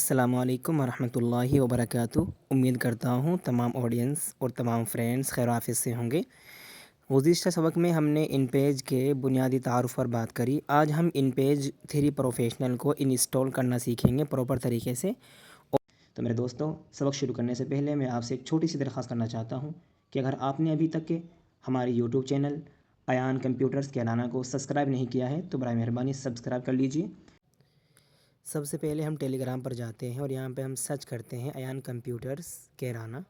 अस्सलामुअलैकुम वरहमतुल्लाहि वबरकातुहू। उम्मीद करता हूँ तमाम ऑडियंस और तमाम फ्रेंड्स खैर आफियत से होंगे। गुज़िश्ता सबक में हमने इन पेज के बुनियादी तारुफ़ पर बात करी। आज हम इन पेज 3 प्रोफेशनल को इंस्टॉल करना सीखेंगे प्रॉपर तरीके से। तो मेरे दोस्तों, सबक शुरू करने से पहले मैं आपसे एक छोटी सी दरख्वास्त करना चाहता हूँ कि अगर आपने अभी तक के हमारे YouTube channel Ayan computers Kairana को सब्सक्राइब नहीं किया है तो बराए मेहरबानी सब्सक्राइब कर लीजिए। सबसे पहले हम टेलीग्राम पर जाते हैं और यहाँ पे हम सर्च करते हैं अयान कंप्यूटर्स कैराना।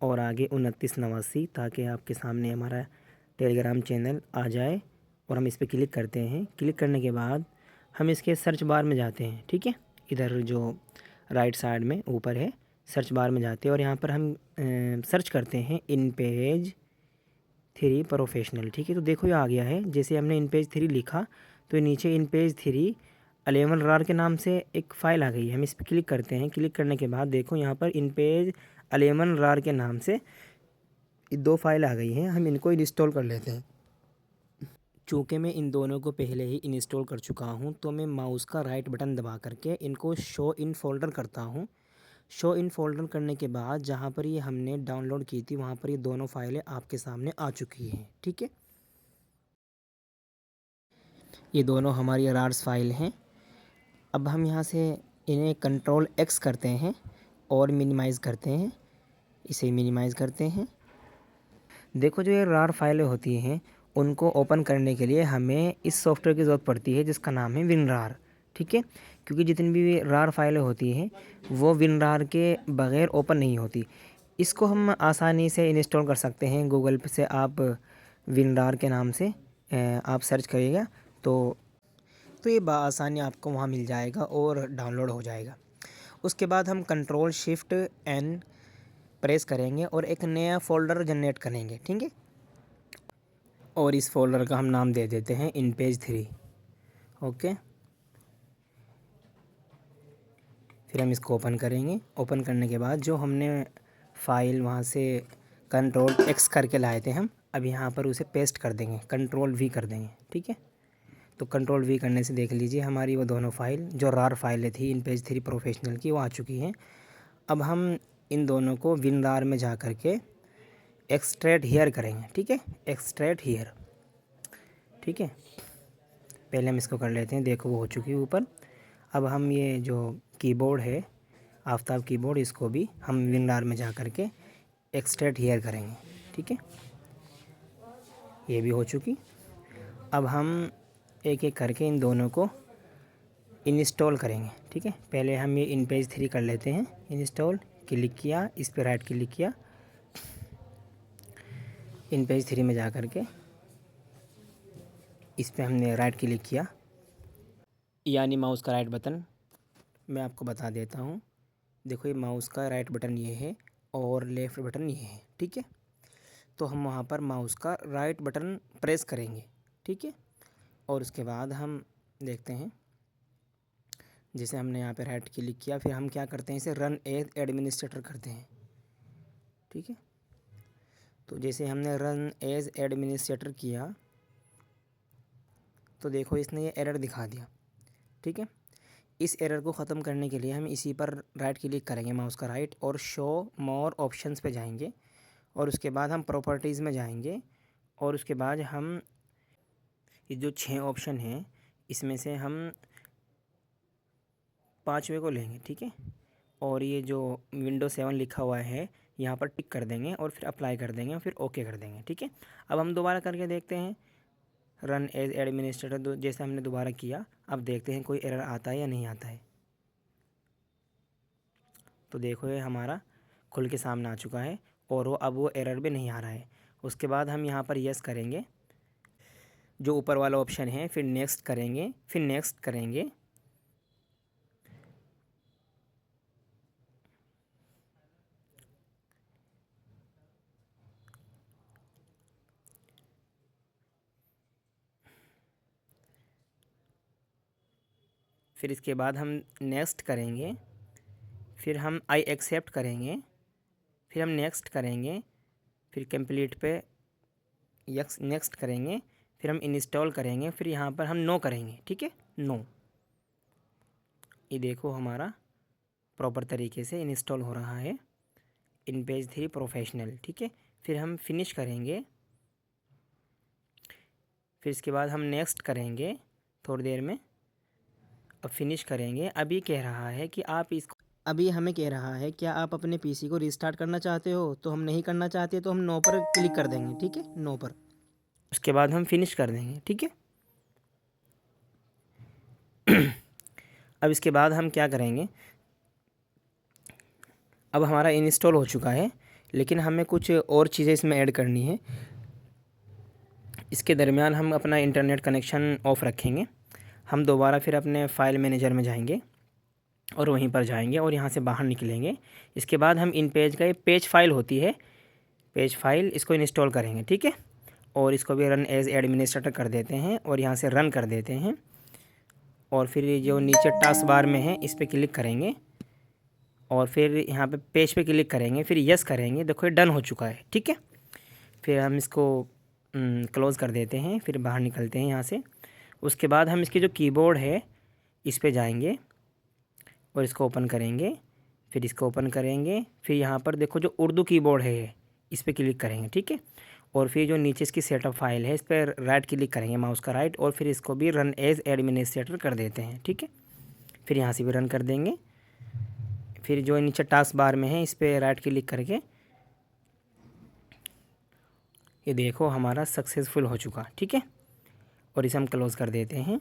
और आगे 2989 ताकि आपके सामने हमारा टेलीग्राम चैनल आ जाए और हम इस पर क्लिक करते हैं। क्लिक करने के बाद हम इसके सर्च बार में जाते हैं। ठीक है, इधर जो राइट साइड में ऊपर है सर्च बार में जाते हैं और यहाँ पर हम सर्च करते हैं इन पेज 3 प्रोफेशनल। ठीक है, तो देखो ये आ गया है। जैसे हमने इन पेज 3 लिखा तो नीचे इन पेज 3 11 रार के नाम से एक फ़ाइल आ गई है। हम इस पर क्लिक करते हैं। क्लिक करने के बाद देखो यहाँ पर इन पेज 11 रार के नाम से 2 फाइल आ गई हैं। हम इनको इंस्टॉल कर लेते हैं। चूँकि मैं इन दोनों को पहले ही इंस्टॉल कर चुका हूँ तो मैं माउस का राइट बटन दबा करके इनको शो इन फोल्डर करता हूँ। शो इन फोल्डर करने के बाद जहाँ पर ये हमने डाउनलोड की थी वहाँ पर ये दोनों फाइलें आपके सामने आ चुकी हैं। ठीक है, ये दोनों हमारी रार्स फाइल हैं। अब हम यहाँ से इन्हें कंट्रोल एक्स करते हैं और मिनिमाइज़ करते हैं। इसे मिनिमाइज़ करते हैं। देखो जो ये रार फाइलें होती हैं उनको ओपन करने के लिए हमें इस सॉफ्टवेयर की ज़रूरत पड़ती है जिसका नाम है विनरार। ठीक है, क्योंकि जितनी भी रार फाइलें होती हैं वो विनरार के बग़ैर ओपन नहीं होती। इसको हम आसानी से इंस्टॉल कर सकते हैं। गूगल पे से आप विनरार के नाम से आप सर्च करिएगा तो ये बआसानी आपको वहाँ मिल जाएगा और डाउनलोड हो जाएगा। उसके बाद हम कंट्रोल शिफ्ट एन प्रेस करेंगे और एक नया फ़ोल्डर जनरेट करेंगे। ठीक है, और इस फोल्डर का हम नाम दे देते हैं इन पेज 3। ओके, फिर हम इसको ओपन करेंगे। ओपन करने के बाद जो हमने फ़ाइल वहाँ से कंट्रोल एक्स करके लाए थे हम अब यहाँ पर उसे पेस्ट कर देंगे, कंट्रोल वी कर देंगे। ठीक है, तो कंट्रोल वी करने से देख लीजिए हमारी वो दोनों फाइल जो रार फाइलें थी इन पेज 3 प्रोफेशनल की वो आ चुकी हैं। अब हम इन दोनों को विनरार में जा कर के एक्सट्रैक्ट हियर करेंगे। ठीक है, एक्सट्रैक्ट हियर। ठीक है, पहले हम इसको कर लेते हैं। देखो वो हो चुकी है ऊपर। अब हम ये जो कीबोर्ड है आफ्ताब कीबोर्ड इसको भी हम विनरार में जा कर के एक्सट्रैक्ट हियर करेंगे। ठीक है, ये भी हो चुकी। अब हम एक एक करके इन दोनों को इंस्टॉल करेंगे। ठीक है, पहले हम ये इन पेज 3 कर लेते हैं इंस्टॉल। क्लिक किया, इस पर राइट क्लिक किया, इन पेज 3 में जा कर के इस पर हमने राइट क्लिक किया, यानी माउस का राइट बटन। मैं आपको बता देता हूँ। देखो ये माउस का राइट बटन ये है और लेफ़्ट बटन ये है। ठीक है, तो हम वहाँ पर माउस का राइट बटन प्रेस करेंगे। ठीक है, और उसके बाद हम देखते हैं जैसे हमने यहाँ पे राइट क्लिक किया फिर हम क्या करते हैं इसे रन एज एडमिनिस्ट्रेटर करते हैं। ठीक है, तो जैसे हमने रन एज एडमिनिस्ट्रेटर किया तो देखो इसने ये एरर दिखा दिया। ठीक है, इस एरर को ख़त्म करने के लिए हम इसी पर राइट क्लिक करेंगे माउस का राइट और शो मोर ऑप्शंस पे जाएंगे और उसके बाद हम प्रॉपर्टीज़ में जाएंगे और उसके बाद हम ये जो 6 ऑप्शन हैं इसमें से हम 5वें को लेंगे। ठीक है, और ये जो विंडो 7 लिखा हुआ है यहाँ पर टिक कर देंगे और फिर अप्लाई कर देंगे और फिर ओके कर देंगे। ठीक है, अब हम दोबारा करके देखते हैं रन एज एडमिनिस्ट्रेटर जैसे हमने दोबारा किया। अब देखते हैं कोई एरर आता है या नहीं आता है। तो देखो ये हमारा खुल के सामने आ चुका है और वो एरर भी नहीं आ रहा है। उसके बाद हम यहाँ पर यस करेंगे जो ऊपर वाला ऑप्शन है, फिर नेक्स्ट करेंगे, फिर नेक्स्ट करेंगे। फिर इसके बाद हम नेक्स्ट करेंगे, फिर हम आई एक्सेप्ट करेंगे, फिर हम नेक्स्ट करेंगे, फिर कंप्लीट पे यस नेक्स्ट करेंगे, फिर हम इंस्टॉल करेंगे, फिर यहाँ पर हम नो करेंगे, ठीक है, नो। ये देखो हमारा प्रॉपर तरीके से इंस्टॉल हो रहा है InPage 3 प्रोफेशनल, ठीक है। फिर हम फिनिश करेंगे, फिर इसके बाद हम नेक्स्ट करेंगे थोड़ी देर में। अब फिनिश करेंगे। अभी कह रहा है कि आप इसको, अभी हमें कह रहा है क्या आप अपने पीसी को रीस्टार्ट करना चाहते हो, तो हम नहीं करना चाहते तो हम नो पर क्लिक कर देंगे, ठीक है, नो पर। उसके बाद हम फिनिश कर देंगे, ठीक है। अब इसके बाद हम क्या करेंगे, अब हमारा इंस्टॉल हो चुका है, लेकिन हमें कुछ और चीज़ें इसमें ऐड करनी है। इसके दरमियान हम अपना इंटरनेट कनेक्शन ऑफ़ रखेंगे। हम दोबारा फिर अपने फ़ाइल मैनेजर में जाएंगे और वहीं पर जाएंगे और यहाँ से बाहर निकलेंगे। इसके बाद हम InPage का ये पेज फाइल होती है, पेज फाइल, इसको इंस्टॉल करेंगे, ठीक है। और इसको भी रन एज़ एडमिनिस्ट्रेटर कर देते हैं और यहाँ से रन कर देते हैं। और फिर जो नीचे टास्क बार में है इस पर क्लिक करेंगे और फिर यहाँ पे पेज पे क्लिक करेंगे, फिर यस करेंगे। देखो ये डन हो चुका है, ठीक है। फिर हम इसको क्लोज़ कर देते हैं, फिर बाहर निकलते हैं यहाँ से। उसके बाद हम इसकी जो कीबोर्ड है इस पे जाएंगे और इसको ओपन करेंगे, फिर इसको ओपन करेंगे। फिर यहाँ पर देखो जो उर्दू कीबोर्ड है इस पर क्लिक करेंगे, ठीक है। और फिर जो नीचे इसकी सेटअप फाइल है इस पर राइट क्लिक करेंगे, माउस का राइट, और फिर इसको भी रन एज़ एडमिनिस्ट्रेटर कर देते हैं, ठीक है। फिर यहाँ से भी रन कर देंगे। फिर जो नीचे टास्क बार में है इस पर राइट क्लिक करके ये देखो हमारा सक्सेसफुल हो चुका, ठीक है। और इसे हम क्लोज़ कर देते हैं।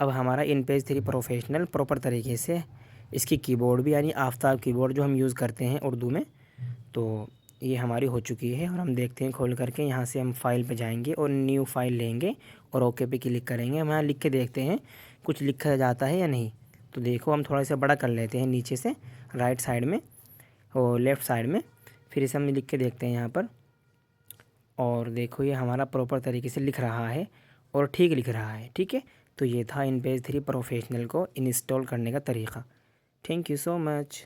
अब हमारा InPage 3 प्रोफेशनल प्रॉपर तरीके से इसकी कीबोर्ड भी, यानी आफ्ताब कीबोर्ड जो हम यूज़ करते हैं उर्दू में, तो ये हमारी हो चुकी है। और हम देखते हैं खोल करके, यहाँ से हम फाइल पे जाएंगे और न्यू फाइल लेंगे और ओके पे क्लिक करेंगे। हम यहाँ लिख के देखते हैं कुछ लिखा जाता है या नहीं। तो देखो हम थोड़ा सा बड़ा कर लेते हैं नीचे से, राइट साइड में और लेफ़्ट साइड में। फिर इसे हम लिख के देखते हैं यहाँ पर, और देखो ये हमारा प्रॉपर तरीके से लिख रहा है और ठीक लिख रहा है, ठीक है। तो ये था InPage 3 प्रोफेशनल को इंस्टॉल करने का तरीक़ा। Thank you so much.